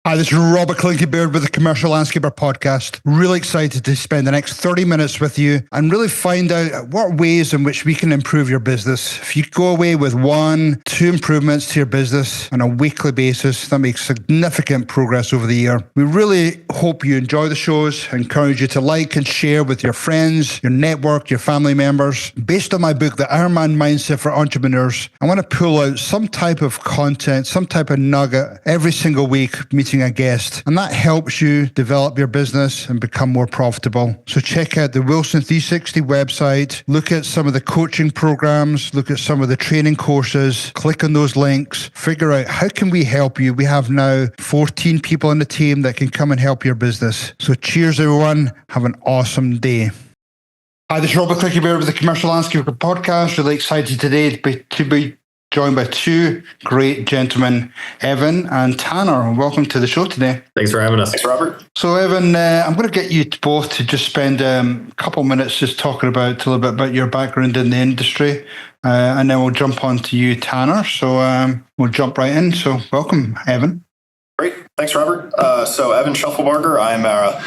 Hi, this is Robert Clinky-Beard with the Commercial Landscaper Podcast. Really excited to spend the next 30 minutes with you and really find out what ways in which we can improve your business. If you go away with 1-2 improvements to your business on a weekly basis, that makes significant progress over the year. We really hope you enjoy the shows. I encourage you to like and share with your friends, your network, your family members. Based on my book, The Ironman Mindset for Entrepreneurs, I want to pull out some type of content, some type of nugget every single week, meeting a guest, and that helps you develop your business and become more profitable. So check out the Wilson 360 website, look at some of the coaching programs, look at some of the training courses, click on those links, figure out how can we help you. We have now 14 people on the team that can come and help your business. So cheers everyone, have an awesome day. Hi, this is Robert Clinky-Beard with the Commercial Landscaper Podcast. Really excited today to be joined by two great gentlemen, Evan and Tanner. Welcome to the show today. Thanks for having us. Thanks, Robert. So, Evan, I'm going to get you both to just spend a couple minutes just talking a little bit about your background in the industry, and then we'll jump on to you, Tanner. So we'll jump right in. So welcome, Evan. Great. Thanks, Robert. So Evan Shufflebarger. I'm a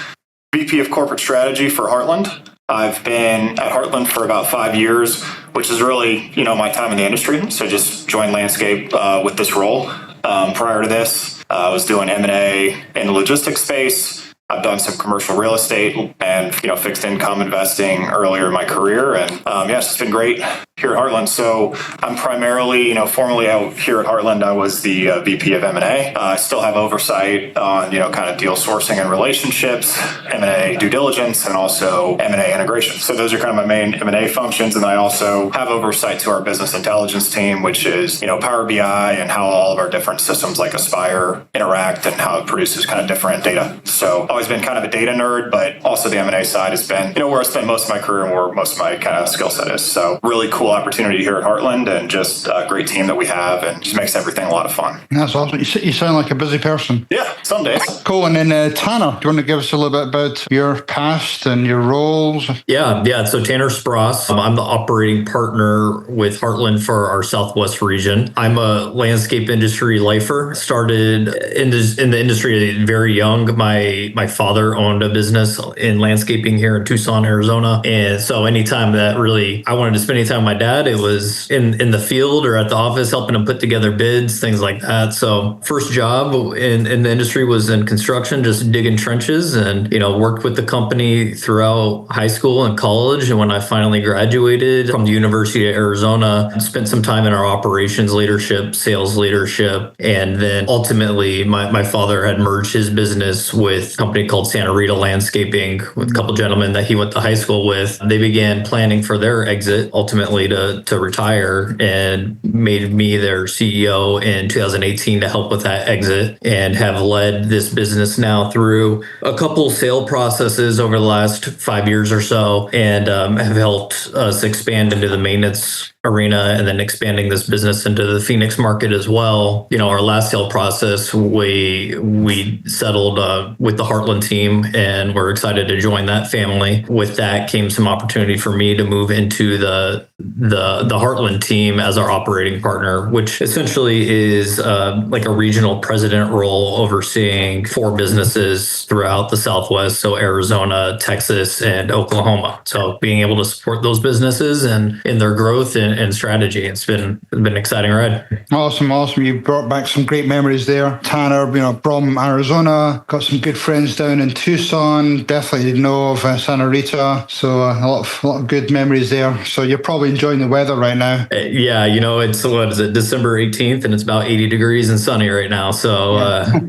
VP of Corporate Strategy for HeartLand. I've been at HeartLand for about 5 years, which is really, my time in the industry. So just joined landscape with this role. Prior to this, I was doing M&A in the logistics space. I've done some commercial real estate and, fixed income investing earlier in my career. And it's been great here at HeartLand. So I'm primarily, formerly out here at HeartLand, I was the VP of M&A. I still have oversight on, kind of deal sourcing and relationships, M&A due diligence, and also M&A integration. So those are kind of my main M&A functions. And I also have oversight to our business intelligence team, which is, Power BI and how all of our different systems like Aspire interact and how it produces kind of different data. So always been kind of a data nerd, but also the M&A side has been, where I spent most of my career and where most of my kind of skill set is. So really cool opportunity here at HeartLand and just a great team that we have and just makes everything a lot of fun. That's awesome. You sound like a busy person. Yeah, some days. Cool. And then Tanner, do you want to give us a little bit about your past and your roles? Yeah. So Tanner Spross. I'm the operating partner with HeartLand for our Southwest region. I'm a landscape industry lifer. Started in the industry very young. My father owned a business in landscaping here in Tucson, Arizona. And so anytime that really I wanted to spend any time with my dad, it was in the field or at the office helping him put together bids, things like that. So first job in the industry was in construction, just digging trenches, and worked with the company throughout high school and college. And when I finally graduated from the University of Arizona, spent some time in our operations leadership, sales leadership, and then ultimately my father had merged his business with a company called Santa Rita Landscaping with a couple gentlemen that he went to high school with. They began planning for their exit, ultimately to retire, and made me their CEO in 2018 to help with that exit, and have led this business now through a couple sale processes over the last 5 years or so, and have helped us expand into the maintenance arena and then expanding this business into the Phoenix market as well. Our last sale process, we settled with the HeartLand team, and we're excited to join that family. With that came some opportunity for me to move into the HeartLand team as our operating partner, which essentially is like a regional president role overseeing 4 businesses throughout the Southwest, so Arizona, Texas, and Oklahoma. So being able to support those businesses and in their growth and strategy, it's been an exciting ride. Awesome. You brought back some great memories there. Tanner, from Arizona, got some good friends down in Tucson, definitely know of Santa Rita. So a lot of good memories there. So you're probably enjoying the weather right now. Yeah, it's, what is it, December 18th, and it's about 80 degrees and sunny right now. So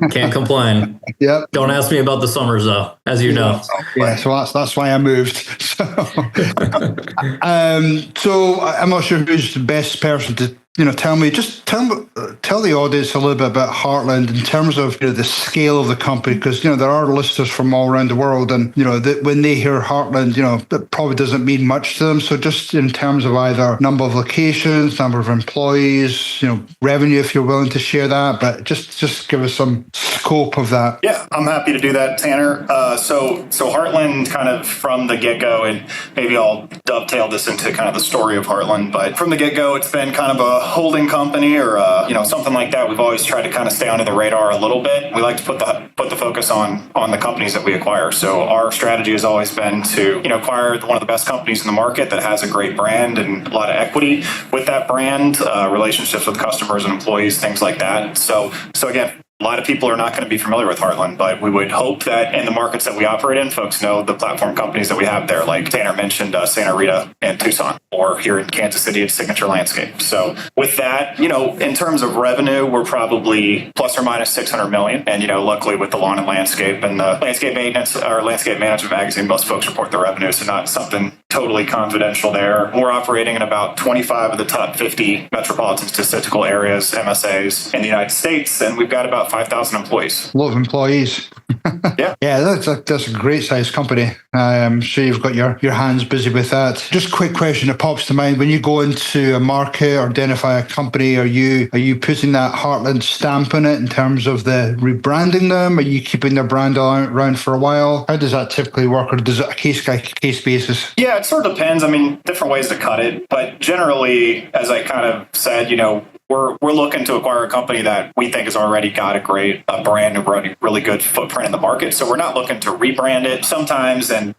can't complain. Yep. Don't ask me about the summers though, as you know. Yeah, so that's why I moved. So I'm not sure who's the best person to tell the audience a little bit about HeartLand in terms of the scale of the company, because there are listeners from all around the world, and when they hear HeartLand, it probably doesn't mean much to them. So just in terms of either number of locations, number of employees, revenue, if you're willing to share that, but just give us some scope of that. Yeah, I'm happy to do that, Tanner. So HeartLand kind of from the get-go, and maybe I'll dovetail this into kind of the story of HeartLand, but from the get-go, it's been kind of a holding company or something like that. We've always tried to kind of stay under the radar a little bit. We like to put the focus on the companies that we acquire. So our strategy has always been to acquire one of the best companies in the market that has a great brand and a lot of equity with that brand, relationships with customers and employees, things like that. So again, a lot of people are not going to be familiar with HeartLand, but we would hope that in the markets that we operate in, folks know the platform companies that we have there, like Tanner mentioned, Santa Rita and Tucson, or here in Kansas City, it's Signature Landscape. So with that, in terms of revenue, we're probably plus or minus 600 million. And, luckily with the lawn and landscape and the landscape maintenance or landscape management magazine, most folks report their revenue. So not something totally confidential there. We're operating in about 25 of the top 50 metropolitan statistical areas, MSAs in the United States. And we've got about 5,000 employees. A lot of employees. Yeah. Yeah, that's a great sized company. I'm sure you've got your hands busy with that. Just a quick question that pops to mind. When you go into a market or identify a company, are you putting that HeartLand stamp on it in terms of the rebranding them? Are you keeping their brand around for a while? How does that typically work, or does it a case basis? Yeah, it sort of depends. I mean, different ways to cut it. But generally, as I kind of said, we're looking to acquire a company that we think has already got a great brand and really good footprint in the market. So we're not looking to rebrand it. Sometimes, and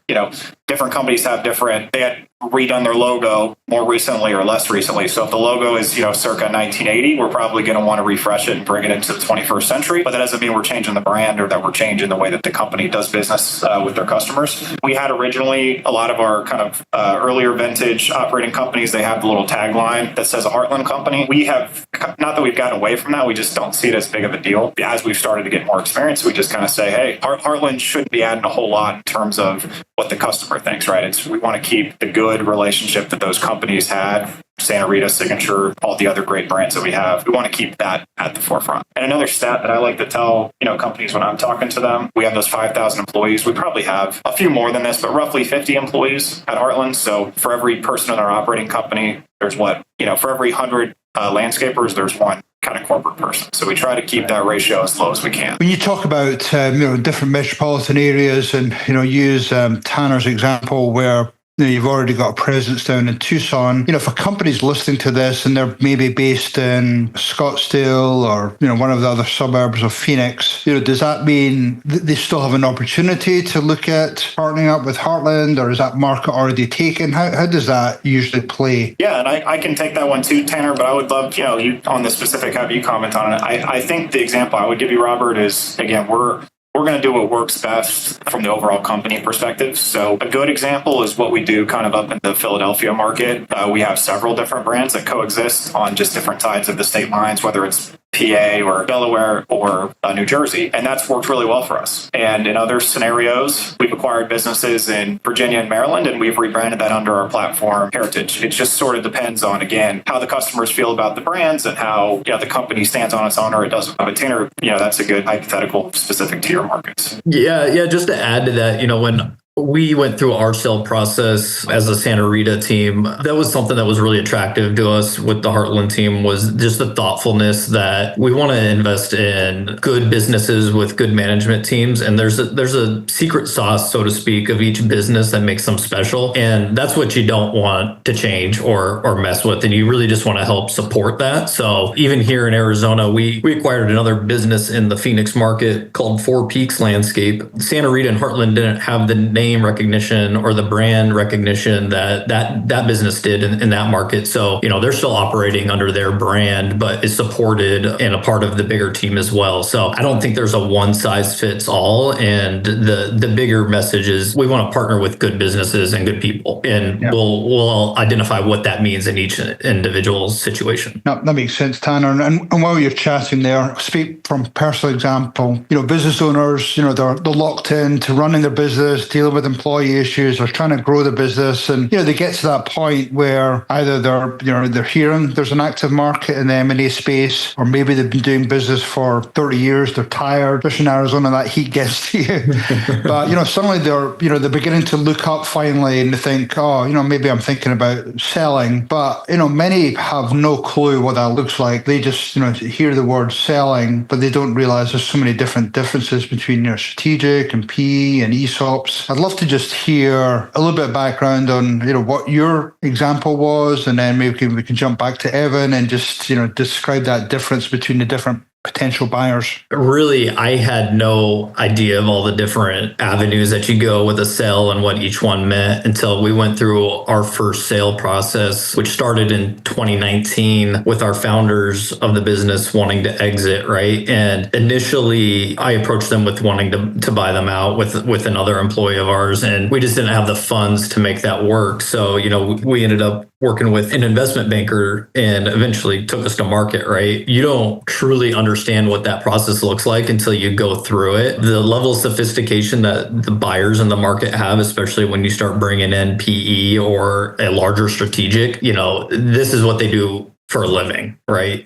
different companies have they had redone their logo more recently or less recently. So if the logo is circa 1980, we're probably going to want to refresh it and bring it into the 21st century. But that doesn't mean we're changing the brand or that we're changing the way that the company does business with their customers. We had originally a lot of our kind of earlier vintage operating companies. They have the little tagline that says a HeartLand company. We have not that we've gotten away from that. We just don't see it as big of a deal. As we've started to get more experience, we just kind of say, hey, HeartLand shouldn't be adding a whole lot in terms of what the customer thinks, right? We want to keep the good relationship that those companies had, Santa Rita, Signature, all the other great brands that we have. We want to keep that at the forefront. And another stat that I like to tell, companies when I'm talking to them, we have those 5,000 employees. We probably have a few more than this, but roughly 50 employees at HeartLand. So for every person in our operating company, there's for every 100 landscapers, there's one kind of corporate person. So we try to keep that ratio as low as we can. When you talk about different metropolitan areas and use Tanner's example where you've already got a presence down in Tucson. If a company's listening to this and they're maybe based in Scottsdale or one of the other suburbs of Phoenix, does that mean that they still have an opportunity to look at partnering up with HeartLand, or is that market already taken? How does that usually play? Yeah, and I can take that one too, Tanner. But I would love you on the specific. Have you comment on it? I think the example I would give you, Robert, is again we're going to do what works best from the overall company perspective. So a good example is what we do kind of up in the Philadelphia market. We have several different brands that coexist on just different sides of the state lines, whether it's PA or Delaware or New Jersey. And that's worked really well for us. And in other scenarios, we've acquired businesses in Virginia and Maryland, and we've rebranded that under our platform Heritage. It just sort of depends on, again, how the customers feel about the brands and how the company stands on its own or it doesn't. But Tanner, that's a good hypothetical specific to your markets. Yeah. Just to add to that, when we went through our sale process as a Santa Rita team, that was something that was really attractive to us with the HeartLand team, was just the thoughtfulness that we want to invest in good businesses with good management teams. And there's a secret sauce, so to speak, of each business that makes them special. And that's what you don't want to change or mess with. And you really just want to help support that. So even here in Arizona, we acquired another business in the Phoenix market called Four Peaks Landscape. Santa Rita and HeartLand didn't have the name recognition or the brand recognition that business did in that market. So, they're still operating under their brand, but is supported and a part of the bigger team as well. So I don't think there's a one size fits all. And the bigger message is we want to partner with good businesses and good people. And we'll identify what that means in each individual situation. No, that makes sense, Tanner. And while you're chatting there, speak from personal example, business owners, they're locked in to running their business, dealing with with employee issues or trying to grow the business. And, they get to that point where either they're hearing there's an active market in the M&A space, or maybe they've been doing business for 30 years. They're tired, especially in Arizona, that heat gets to you. But, suddenly they're beginning to look up finally and they think, maybe I'm thinking about selling. But, many have no clue what that looks like. They just, hear the word selling, but they don't realize there's so many differences between your strategic and PE and ESOPs. I'd love to just hear a little bit of background on, what your example was, and then maybe we can jump back to Evan and just, describe that difference between the different potential buyers. Really, I had no idea of all the different avenues that you go with a sale and what each one meant until we went through our first sale process, which started in 2019 with our founders of the business wanting to exit, right? And initially, I approached them with wanting to buy them out with another employee of ours, and we just didn't have the funds to make that work. So, we ended up working with an investment banker and eventually took us to market, right? You don't truly understand what that process looks like until you go through it. The level of sophistication that the buyers in the market have, especially when you start bringing in PE or a larger strategic, this is what they do for a living, right?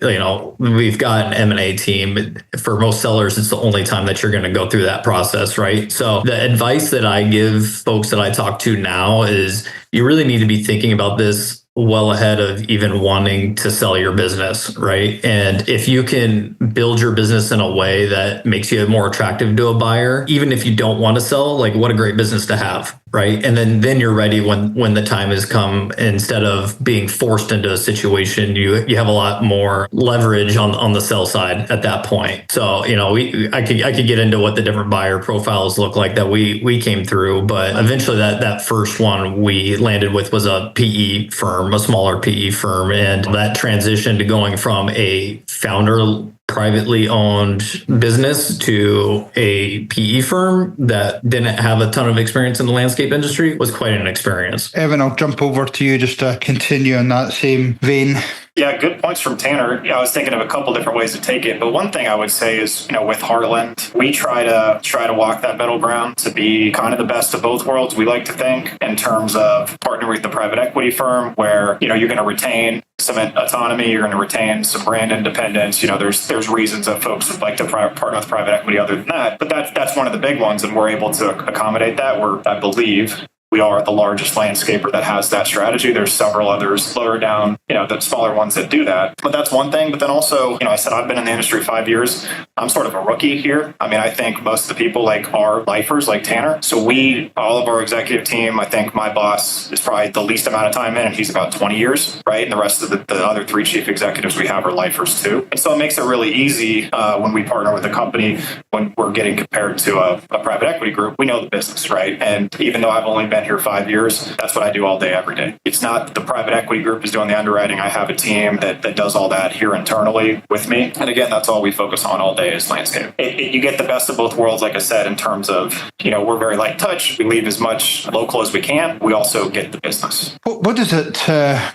We've got an M&A team. For most sellers, it's the only time that you're going to go through that process, right? So the advice that I give folks that I talk to now is you really need to be thinking about this well ahead of even wanting to sell your business, right? And if you can build your business in a way that makes you more attractive to a buyer, even if you don't want to sell, like what a great business to have, right? And then you're ready when the time has come. Instead of being forced into a situation, you have a lot more leverage on the sell side at that point. So, I could get into what the different buyer profiles look like that we came through, but eventually that first one we landed with was a PE firm, a smaller PE firm. And that transition to going from a founder privately owned business to a PE firm that didn't have a ton of experience in the landscape industry was quite an experience. Evan, I'll jump over to you just to continue in that same vein. Yeah, good points from Tanner. I was thinking of a couple different ways to take it, but one thing I would say is, with HeartLand, we try to walk that middle ground to be kind of the best of both worlds. We like to think in terms of partnering with the private equity firm, where you're going to retain some autonomy, you're going to retain some brand independence. There's reasons that folks would like to partner with private equity other than that, but that's one of the big ones, and we're able to accommodate that. I believe we are the largest landscaper that has that strategy. There's several others lower down, the smaller ones that do that. But that's one thing. But then also, I said I've been in the industry 5 years. I'm sort of a rookie here. I think most of the people are lifers like Tanner. So all of our executive team, I think my boss is probably the least amount of time in, and he's about 20 years, right? And the rest of the other 3 chief executives we have are lifers too. And so it makes it really easy when we partner with a company, when we're getting compared to a private equity group. We know the business, right? And even though I've only been here 5 years, that's what I do all day, every day. It's not the private equity group is doing the underwriting. I have a team that does all that here internally with me. And again, that's all we focus on all day is landscape. You get the best of both worlds, like I said, in terms of, we're very light touch. We leave as much local as we can. We also get the business. What does it,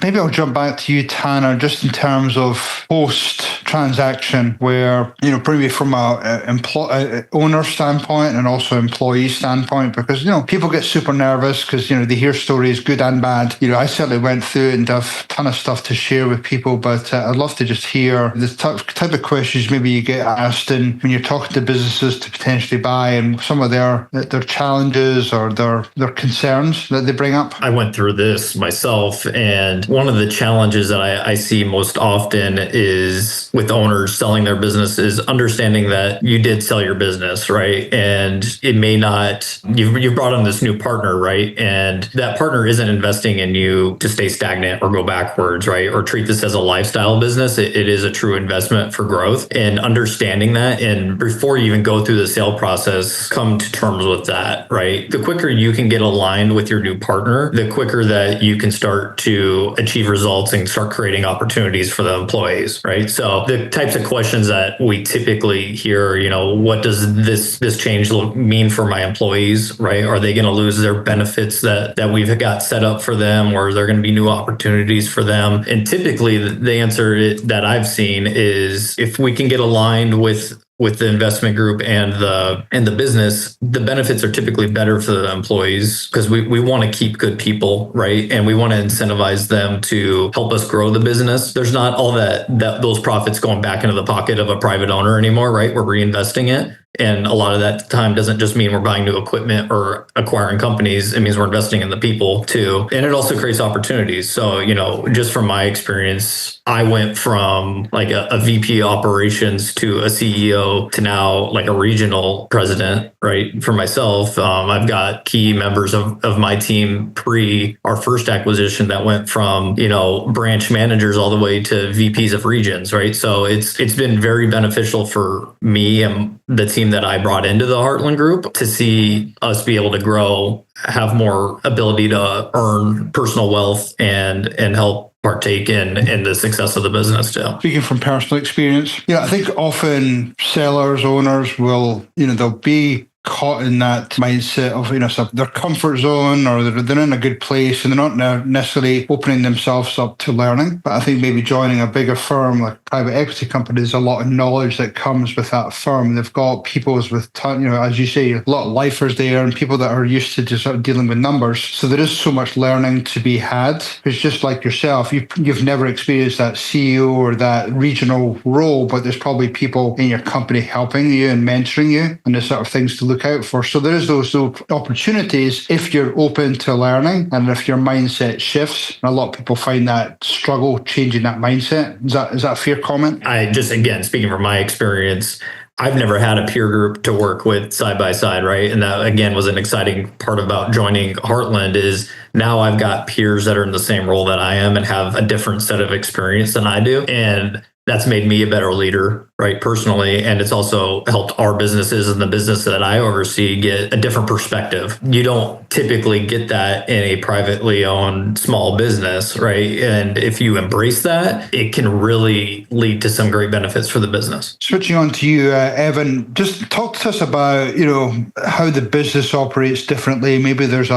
maybe I'll jump back to you, Tanner, just in terms of post-transaction, where, maybe from a owner standpoint and also employee standpoint, because, people get super nervous because, they hear stories, good and bad. I certainly went through it and have a ton of stuff to share with people, but I'd love to just hear the type of questions maybe you get asked and when you're talking to businesses to potentially buy, and some of their challenges or their concerns that they bring up. I went through this myself, and one of the challenges that I see most often is with owners selling their business is understanding that you did sell your business, right? And it may not, you've brought on this new partner, right? And that partner isn't investing in you to stay stagnant or go backwards, right? Or treat this as a lifestyle business. It is a true investment for growth, and understanding that. And before you even go through the sale process, come to terms with that, right? The quicker you can get aligned with your new partner, the quicker that you can start to achieve results and start creating opportunities for the employees, right? So the types of questions that we typically hear, what does this change mean for my employees, right? Are they going to lose their benefits that we've got set up for them, or is there going to be new opportunities for them? And typically the answer that I've seen is if we can get aligned with with the investment group and the business, the benefits are typically better for the employees because we want to keep good people, right? And we want to incentivize them to help us grow the business. There's not all that those profits going back into the pocket of a private owner anymore, right? We're reinvesting it. And a lot of that time doesn't just mean we're buying new equipment or acquiring companies. It means we're investing in the people too. And it also creates opportunities. So, just from my experience, I went from like a VP operations to a CEO to now like a regional president, right? For myself, I've got key members of my team pre our first acquisition that went from, branch managers all the way to VPs of regions, right? So it's been very beneficial for me and the team that I brought into the HeartLand group to see us be able to grow, have more ability to earn personal wealth and help partake in the success of the business too. Speaking from personal experience, I think often sellers, owners will, they'll be caught in that mindset of, so their comfort zone, or they're in a good place and they're not necessarily opening themselves up to learning. But I think maybe joining a bigger firm like private equity companies, a lot of knowledge that comes with that firm. They've got people with, as you say, a lot of lifers there and people that are used to just sort of dealing with numbers. So there is so much learning to be had. It's just like yourself, you've never experienced that CEO or that regional role, but there's probably people in your company helping you and mentoring you and the sort of things to look out for. So there is those opportunities if you're open to learning and if your mindset shifts. And a lot of people find that struggle changing that mindset. Is that a fair comment? I just, again, speaking from my experience, I've never had a peer group to work with side by side, right? And that, again, was an exciting part about joining HeartLand is now I've got peers that are in the same role that I am and have a different set of experience than I do. And that's made me a better leader, right, personally. And it's also helped our businesses and the business that I oversee get a different perspective. You don't typically get that in a privately owned small business, right? And if you embrace that, it can really lead to some great benefits for the business. Switching on to you, Evan, just talk to us about, how the business operates differently. Maybe there's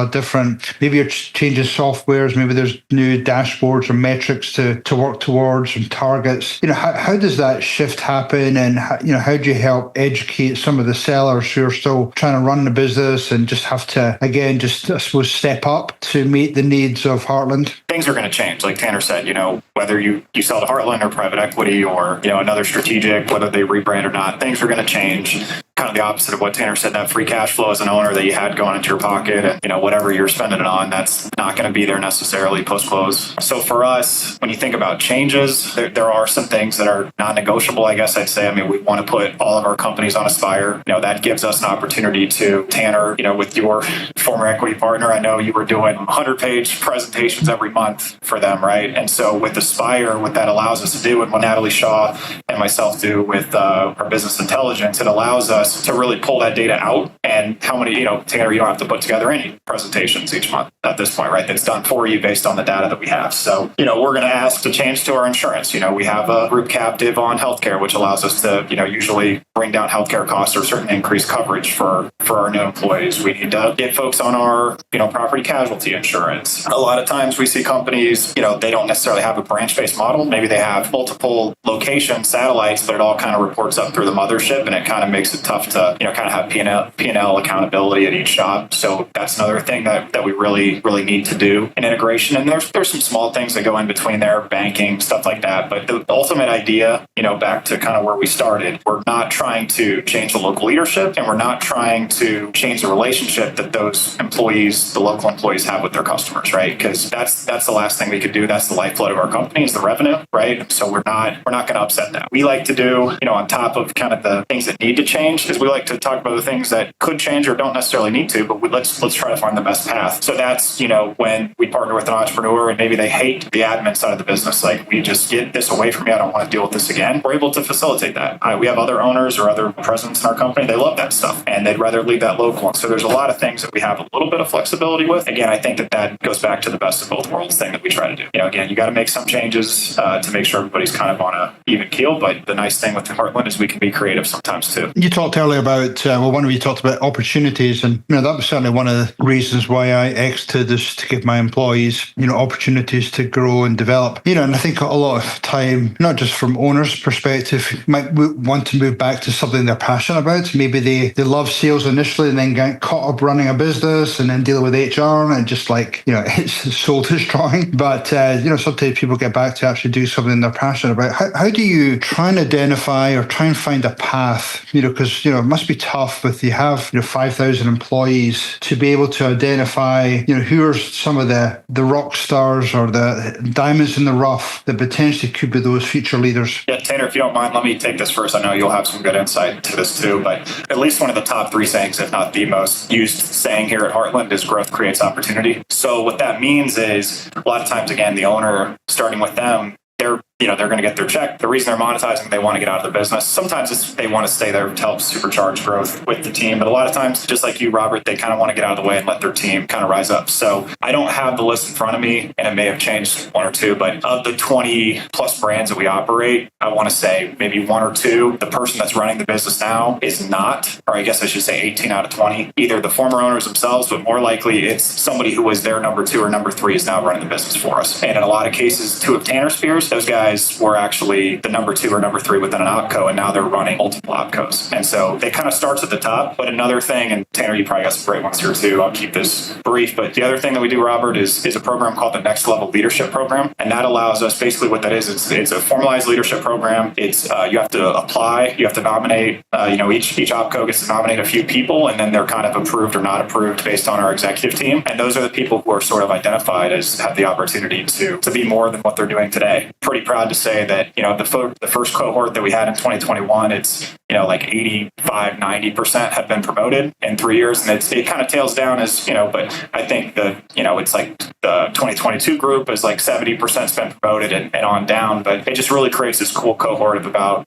maybe you're changing softwares, maybe there's new dashboards or metrics to work towards and targets. How does that shift happen, and how do you help educate some of the sellers who are still trying to run the business and just have to, again, I suppose, step up to meet the needs of HeartLand? Things are going to change. Like Tanner said, whether you sell to HeartLand or private equity or, another strategic, whether they rebrand or not, things are going to change. Kind of the opposite of what Tanner said, that free cash flow as an owner that you had going into your pocket and, whatever you're spending it on, that's not going to be there necessarily post-close. So for us, when you think about changes, there are some things that are non-negotiable, I guess I'd say. I mean, we want to put all of our companies on Aspire. That gives us an opportunity to, Tanner, with your former equity partner, I know you were doing 100-page presentations every month for them, right? And so with Aspire, what that allows us to do, and what Natalie Shaw and myself do with our business intelligence, it allows us to really pull that data out. And how many, Tanner, you don't have to put together any presentations each month at this point, right? That's done for you based on the data that we have. So, we're going to ask to change to our insurance. We have a group captive on healthcare, which allows us to, usually bring down healthcare costs or certainly increase coverage for our new employees. We need to get folks on our, property casualty insurance. A lot of times we see companies, they don't necessarily have a branch-based model. Maybe they have multiple location satellites, but it all kind of reports up through the mothership, and it kind of makes it tough to, kind of have P&L accountability at each shop. So that's another thing that we really, really need to do in integration. And there's some small things that go in between there, banking, stuff like that. But the ultimate idea, back to kind of where we started, we're not trying to change the local leadership, and we're not trying to change the relationship that those employees, the local employees, have with their customers, right? Because that's the last thing we could do. That's the lifeblood of our company, is the revenue, right? So we're not going to upset that. We like to do, on top of kind of the things that need to change, is we like to talk about the things that could change or don't necessarily need to, but let's try to find the best path. So that's, when we partner with an entrepreneur and maybe they hate the admin side of the business, like, we just get this away from me, I don't want to deal with this again. We're able to facilitate that. We have other owners or other presidents in our company, they love that stuff and they'd rather leave that local. And so there's a lot of things that we have a little bit of flexibility with. Again, I think that goes back to the best of both worlds thing that we try to do. Again, you got to make some changes to make sure everybody's kind of on a even keel, but the nice thing with HeartLand is we can be creative sometimes too. You talked earlier about, one of you talked about opportunities. And, that was certainly one of the reasons why I exited, is to give my employees, opportunities to grow and develop. And I think a lot of time, not just from owners' perspective, might want to move back to something they're passionate about. Maybe they love sales initially and then get caught up running a business and then dealing with HR and just it's soul destroying. But, sometimes people get back to actually do something they're passionate about. How do you try and identify or try and find a path, because, it must be tough if you have, 5,000 employees to be able to identify, who are some of the rock stars or the diamonds in the rough that potentially could be those future leaders? Yeah, Tanner, if you don't mind, let me take this first. I know you'll have some good insight to this too, but at least one of the top 3 sayings, if not the most used saying here at HeartLand, is growth creates opportunity. So what that means is a lot of times, again, the owner, starting with them, they're going to get their check. The reason they're monetizing, they want to get out of the business. Sometimes it's they want to stay there to help supercharge growth with the team. But a lot of times, just like you, Robert, they kind of want to get out of the way and let their team kind of rise up. So I don't have the list in front of me, and it may have changed 1 or 2, but of the 20 plus brands that we operate, I want to say maybe 1 or 2, the person that's running the business now is not, or I guess I should say 18 out of 20, either the former owners themselves, but more likely it's somebody who was their number 2 or number 3 is now running the business for us. And in a lot of cases, 2 of Tanner's peers, those guys were actually the number 2 or number 3 within an opco, and now they're running multiple opcos. And so they kind of starts at the top. But another thing, and Tanner, you probably got some great ones here too. I'll keep this brief. But the other thing that we do, Robert, is a program called the Next Level Leadership Program. And that allows us, basically what that is, it's a formalized leadership program. It's you have to apply, you have to nominate, each opco gets to nominate a few people, and then they're kind of approved or not approved based on our executive team. And those are the people who are sort of identified as have the opportunity to be more than what they're doing today. Pretty proud to say that, the first cohort that we had in 2021, it's, like 85-90% have been promoted in 3 years. And it kind of tails down as, but I think it's like the 2022 group is like 70% has been promoted and on down. But it just really creates this cool cohort of about,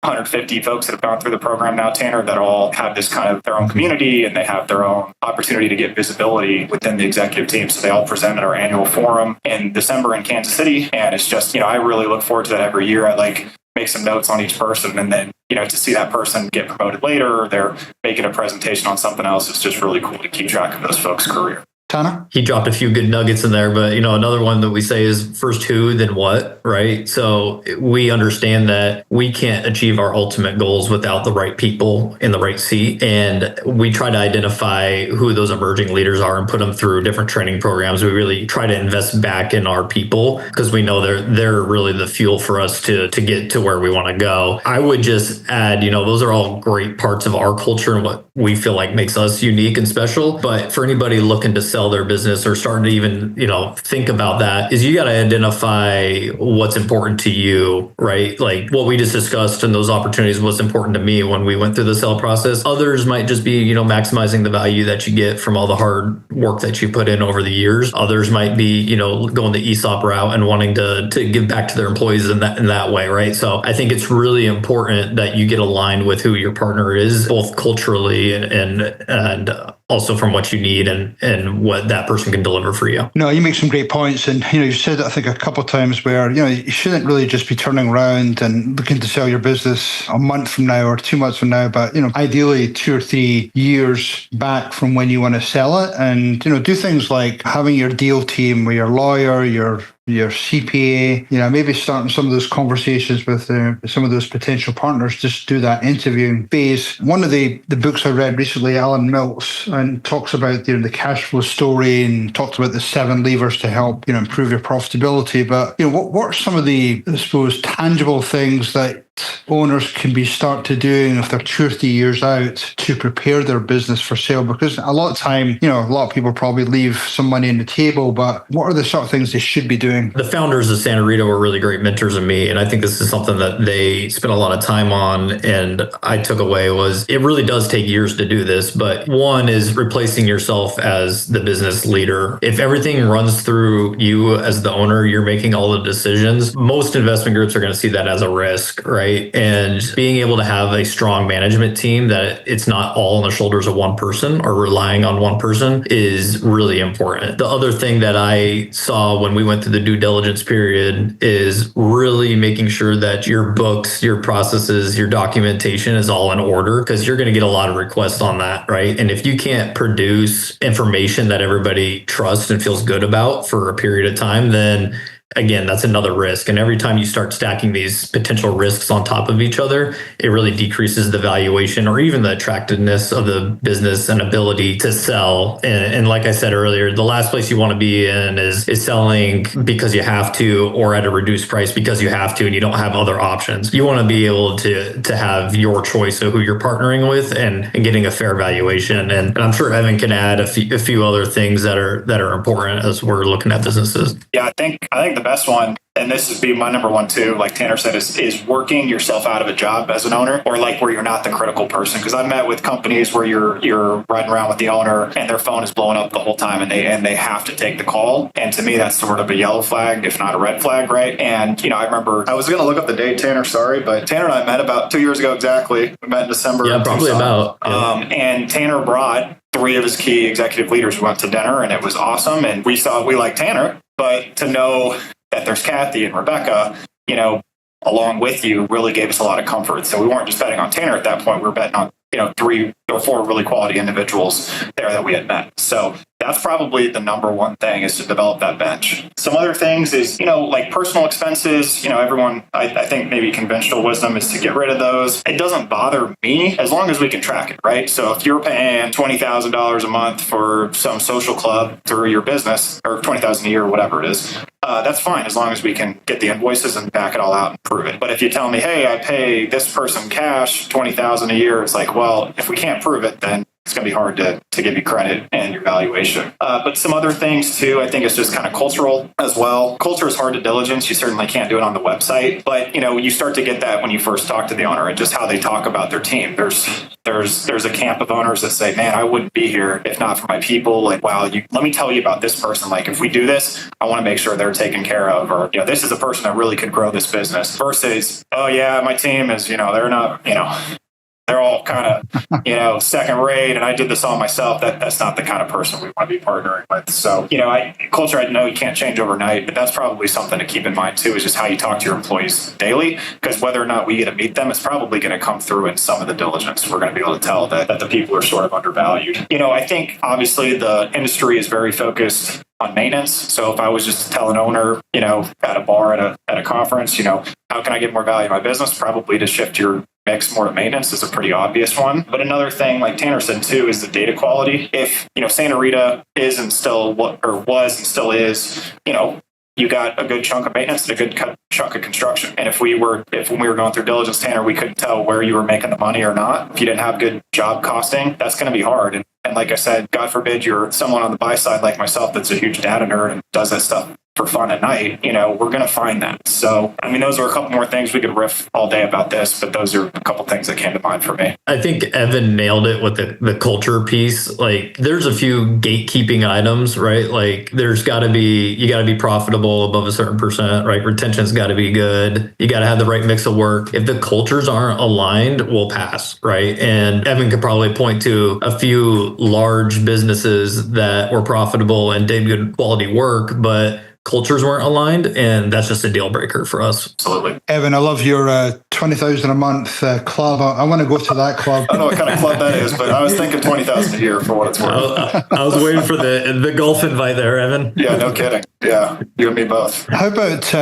150 folks that have gone through the program now, Tanner, that all have this kind of their own community, and they have their own opportunity to get visibility within the executive team. So they all present at our annual forum in December in Kansas City. And it's just, I really look forward to that every year. I make some notes on each person, and then, to see that person get promoted later, or they're making a presentation on something else. It's just really cool to keep track of those folks' career. Tanner? He dropped a few good nuggets in there, but another one that we say is first who, then what, right? So we understand that we can't achieve our ultimate goals without the right people in the right seat. And we try to identify who those emerging leaders are and put them through different training programs. We really try to invest back in our people because we know they're really the fuel for us to get to where we want to go. I would just add, those are all great parts of our culture and what we feel like makes us unique and special. But for anybody looking to sell their business or starting to even, think about that, is you got to identify what's important to you, right? Like what we just discussed in those opportunities was important to me when we went through the sale process. Others might just be, maximizing the value that you get from all the hard work that you put in over the years. Others might be, going the ESOP route and wanting to give back to their employees in that way, right? So I think it's really important that you get aligned with who your partner is, both culturally and also from what you need and what that person can deliver for you. No, you make some great points. And, you've said it, I think, a couple of times where, you shouldn't really just be turning around and looking to sell your business a month from now or 2 months from now, but, ideally 2 or 3 years back from when you want to sell it. And, do things like having your deal team with your lawyer, your CPA, maybe starting some of those conversations with some of those potential partners, just do that interviewing phase. One of the books I read recently, Alan Mills, and talks about the cash flow story and talks about the 7 levers to help improve your profitability. But what are some of the, I suppose, tangible things that owners can start to doing if they're 2 or 3 years out to prepare their business for sale? Because a lot of time, a lot of people probably leave some money on the table, but what are the sort of things they should be doing? The founders of Santa Rita were really great mentors of me. And I think this is something that they spent a lot of time on. And I took away was it really does take years to do this. But one is replacing yourself as the business leader. If everything runs through you as the owner, you're making all the decisions. Most investment groups are going to see that as a risk, right? right? And being able to have a strong management team that it's not all on the shoulders of one person or relying on one person is really important. The other thing that I saw when we went through the due diligence period is really making sure that your books, your processes, your documentation is all in order, because you're going to get a lot of requests on that, right? And if you can't produce information that everybody trusts and feels good about for a period of time, then again, that's another risk. And every time you start stacking these potential risks on top of each other, it really decreases the valuation or even the attractiveness of the business and ability to sell. And like I said earlier, the last place you want to be in is selling because you have to, or at a reduced price because you have to, and you don't have other options. You want to be able to have your choice of who you're partnering with and getting a fair valuation. And I'm sure Evan can add a few other things that are important as we're looking at businesses. Yeah, I think the best one, and this would be my number one too, like Tanner said, is working yourself out of a job as an owner, or like where you're not the critical person. Because I've met with companies where you're riding around with the owner and their phone is blowing up the whole time, and they have to take the call. And to me, that's sort of a yellow flag, if not a red flag, right? And I remember I was going to look up the date, Tanner. Sorry, but Tanner and I met about 2 years ago exactly. We met in December. Yeah, probably about. Yeah. And Tanner brought 3 of his key executive leaders. We went to dinner, and it was awesome. And we liked Tanner. But to know that there's Kathy and Rebecca, along with you really gave us a lot of comfort. So we weren't just betting on Tanner at that point. We were betting on, 3 or 4 really quality individuals there that we had met. So that's probably the number one thing, is to develop that bench. Some other things is, like personal expenses, everyone, I think maybe conventional wisdom is to get rid of those. It doesn't bother me as long as we can track it, right? So if you're paying $20,000 a month for some social club through your business, or $20,000 a year, or whatever it is, that's fine as long as we can get the invoices and back it all out and prove it. But if you tell me, hey, I pay this person cash $20,000 a year, it's like, well, if we can't prove it, then it's going to be hard to give you credit and your valuation. But some other things too, I think it's just kind of cultural as well. Culture is hard to diligence. You certainly can't do it on the website, but you start to get that when you first talk to the owner and just how they talk about their team. There's a camp of owners that say, man, I wouldn't be here if not for my people. And wow, let me tell you about this person. Like if we do this, I want to make sure they're taken care of, or this is a person that really could grow this business. Versus, oh yeah, my team is, they're not, they're all kind of, second rate, and I did this all myself. That's not the kind of person we want to be partnering with. So, culture, I know you can't change overnight, but that's probably something to keep in mind too, is just how you talk to your employees daily. Because whether or not we get to meet them, it's probably going to come through in some of the diligence. We're going to be able to tell that the people are sort of undervalued. I think obviously the industry is very focused on maintenance. So if I was just to tell an owner, at a bar, at a conference, how can I get more value in my business? Probably to shift your mix more to maintenance is a pretty obvious one. But another thing, like Tanner said too, is the data quality. If, Santa Rita is and still was and still is, you got a good chunk of maintenance and a good chunk of construction. And when we were going through diligence, Tanner, we couldn't tell where you were making the money or not. If you didn't have good job costing, that's going to be hard. And like I said, God forbid you're someone on the buy side like myself that's a huge data nerd and does that stuff for fun at night, we're going to find that. So, those are a couple more things. We could riff all day about this, but those are a couple things that came to mind for me. I think Evan nailed it with the culture piece. Like there's a few gatekeeping items, right? Like you got to be profitable above a certain percent, right? Retention's got to be good. You got to have the right mix of work. If the cultures aren't aligned, we'll pass, right? And Evan could probably point to a few large businesses that were profitable and did good quality work, but cultures weren't aligned, and that's just a deal breaker for us. Absolutely. Evan, I love your 20,000 a month club. I want to go to that club. I don't know what kind of club that is, but I was thinking 20,000 a year for what it's worth. I was waiting for the golf invite there, Evan. Yeah, no kidding. Yeah, you and me both. How about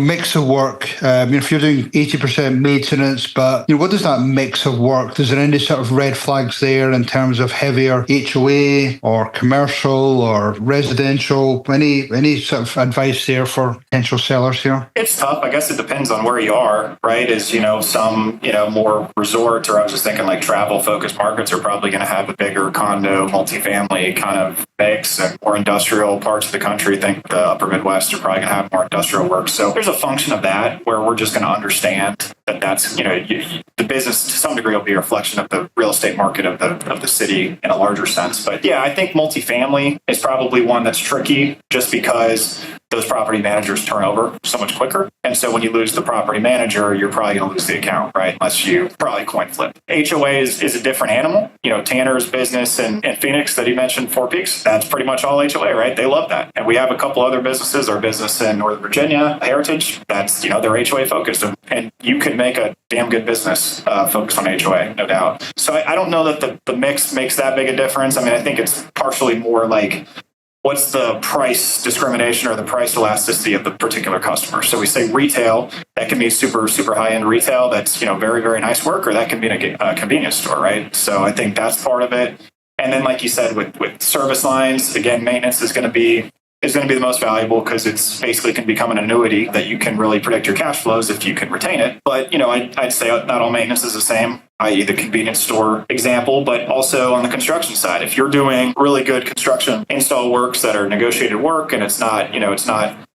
mix of work? If you're doing 80% maintenance, but what does that mix of work? Is there any sort of red flags there in terms of heavier HOA or commercial or residential? Any sort of advice there for potential sellers here? It's tough. I guess it depends on where you are, right? As some more resort, or I was just thinking like travel focused markets are probably going to have a bigger condo, multifamily kind of mix, and more industrial parts of the country. I think the upper Midwest are probably going to have more industrial work. So there's a function of that where we're just going to understand that's, the business to some degree will be a reflection of the real estate market of the city in a larger sense. But yeah, I think multifamily is probably one that's tricky just because those property managers turn over so much quicker. And so when you lose the property manager, you're probably going to lose the account, right? Unless you probably coin flip. HOA is a different animal. Tanner's business in Phoenix that he mentioned, Four Peaks, that's pretty much all HOA, right? They love that. And we have a couple other businesses, our business in Northern Virginia, Heritage, that's, they're HOA focused. And you can make a damn good business focused on HOA, no doubt. So I don't know that the mix makes that big a difference. I mean, I think it's partially more like, what's the price discrimination or the price elasticity of the particular customer? So we say retail, that can be super, super high-end retail that's, very, very nice work, or that can be in a convenience store, right? So I think that's part of it. And then, like you said, with service lines, again, maintenance is going to be the most valuable because it's basically can become an annuity that you can really predict your cash flows if you can retain it. But, I'd say not all maintenance is the same, i.e. the convenience store example, but also on the construction side. If you're doing really good construction install works that are negotiated work and it's not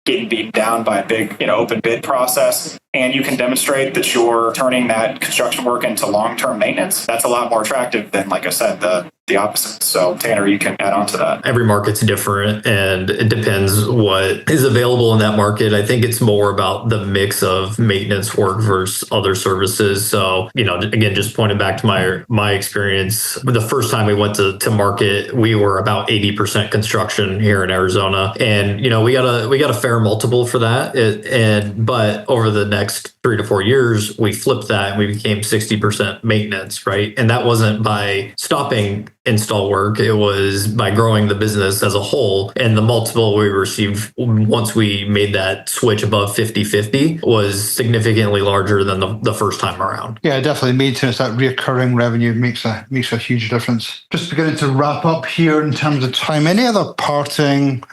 getting beaten down by a big, open bid process, and you can demonstrate that you're turning that construction work into long-term maintenance, that's a lot more attractive than, like I said, the opposite. So Tanner, you can add on to that. Every market's different and it depends what is available in that market. I think it's more about the mix of maintenance work versus other services. So, again, just pointing back to my experience, the first time we went to market, we were about 80% construction here in Arizona. And, we got a fair multiple for that. But over the next 3 to 4 years, we flipped that and we became 60% maintenance, right? And that wasn't by stopping install work. It was by growing the business as a whole. And the multiple we received once we made that switch above 50-50 was significantly larger than the first time around. Yeah, definitely. Maintenance, that recurring revenue makes a huge difference. Just beginning to wrap up here in terms of time. Any other parting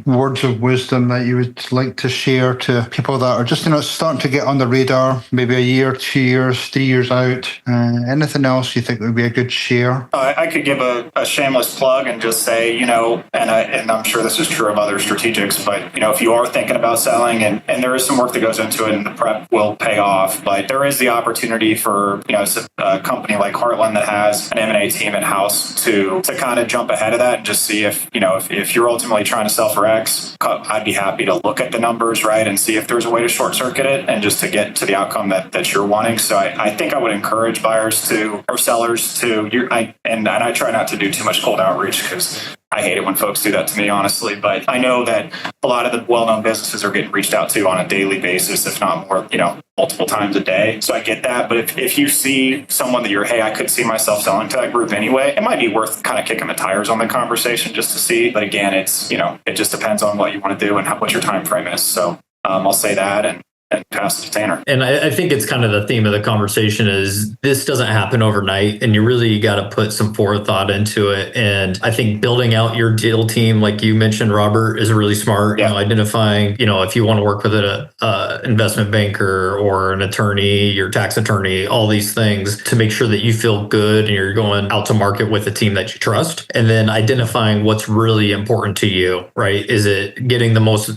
words of wisdom that you would like to share to people that are just starting to get on the radar, maybe a year, 2 years, 3 years out? Anything else you think would be a good share? I could give a shameless plug and just say, and I'm sure this is true of other strategics, but, if you are thinking about selling and there is some work that goes into it and the prep will pay off, but there is the opportunity for, a company like HeartLand that has an M&A team in-house to kind of jump ahead of that and just see if you're ultimately trying to sell for X, I'd be happy to look at the numbers, right, and see if there's a way to short circuit it and just to get to the outcome that you're wanting. So I think I would encourage buyers or sellers to, I try not to do too much cold outreach because I hate it when folks do that to me, honestly. But I know that a lot of the well-known businesses are getting reached out to on a daily basis, if not more, multiple times a day. So I get that. But if you see someone that hey, I could see myself selling to that group anyway, it might be worth kind of kicking the tires on the conversation just to see. But again, it's, it just depends on what you want to do and what your time frame is. So I'll say that and pass it to Tanner. And I think it's kind of the theme of the conversation is this doesn't happen overnight and you really got to put some forethought into it. And I think building out your deal team, like you mentioned, Robert, is really smart. Yeah. Identifying, if you want to work with an investment banker or an attorney, your tax attorney, all these things to make sure that you feel good and you're going out to market with a team that you trust. And then identifying what's really important to you, right? Is it getting the most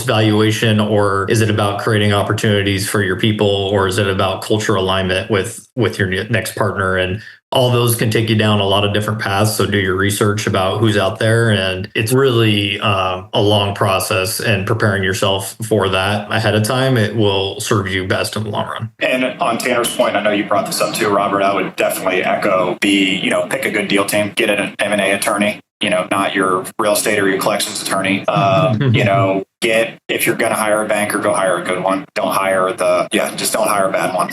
valuation, or is it about creating opportunities for your people, or is it about cultural alignment with your next partner? And all those can take you down a lot of different paths. So do your research about who's out there. And it's really a long process, and preparing yourself for that ahead of time, it will serve you best in the long run. And on Tanner's point, I know you brought this up too, Robert, I would definitely echo pick a good deal team, get an M&A attorney, not your real estate or your collections attorney. If you're going to hire a banker, go hire a good one. Don't hire just don't hire a bad one.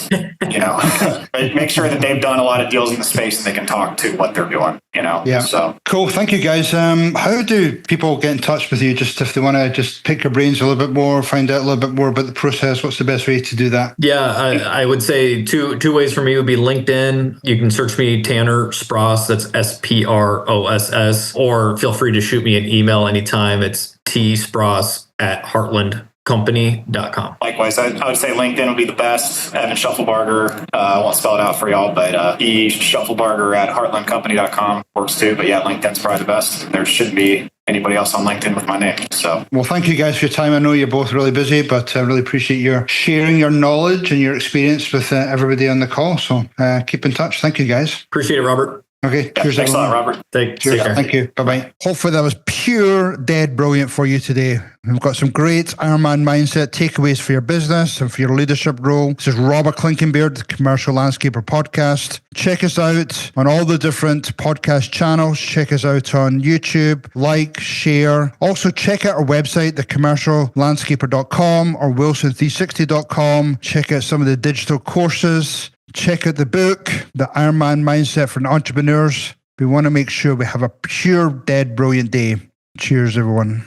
Make sure that they've done a lot of deals in the space and they can talk to what they're doing, Yeah. So cool. Thank you, guys. How do people get in touch with you? Just if they want to just pick your brains a little bit more, find out a little bit more about the process, what's the best way to do that? Yeah, I would say two ways for me would be LinkedIn. You can search me Tanner Spross, that's Spross, or feel free to shoot me an email anytime. It's tspross@heartlandcompany.com. Likewise, I would say LinkedIn would be the best. Evan Shufflebarger, I won't spell it out for y'all, but Shufflebarger@heartlandcompany.com works too. But yeah, LinkedIn's probably the best. There shouldn't be anybody else on LinkedIn with my name. So, well, thank you guys for your time. I know you're both really busy, but I really appreciate your sharing your knowledge and your experience with everybody on the call. So keep in touch. Thank you guys. Appreciate it, Robert. Okay. yeah, Cheers, thanks a everyone. lot, Robert. Take Cheers. care. Thank you. Bye-bye. Hopefully that was pure dead brilliant for you today. We've got some great Ironman mindset takeaways for your business and for your leadership role. This is Robert Klinkenbeard, the Commercial Landscaper Podcast. Check us out on all the different podcast channels. Check us out on YouTube. Like, share. Also check out our website, thecommerciallandscaper.com or wilson360.com. Check out some of the digital courses. Check out the book, The Ironman Mindset for Entrepreneurs. We want to make sure we have a pure, dead, brilliant day. Cheers, everyone.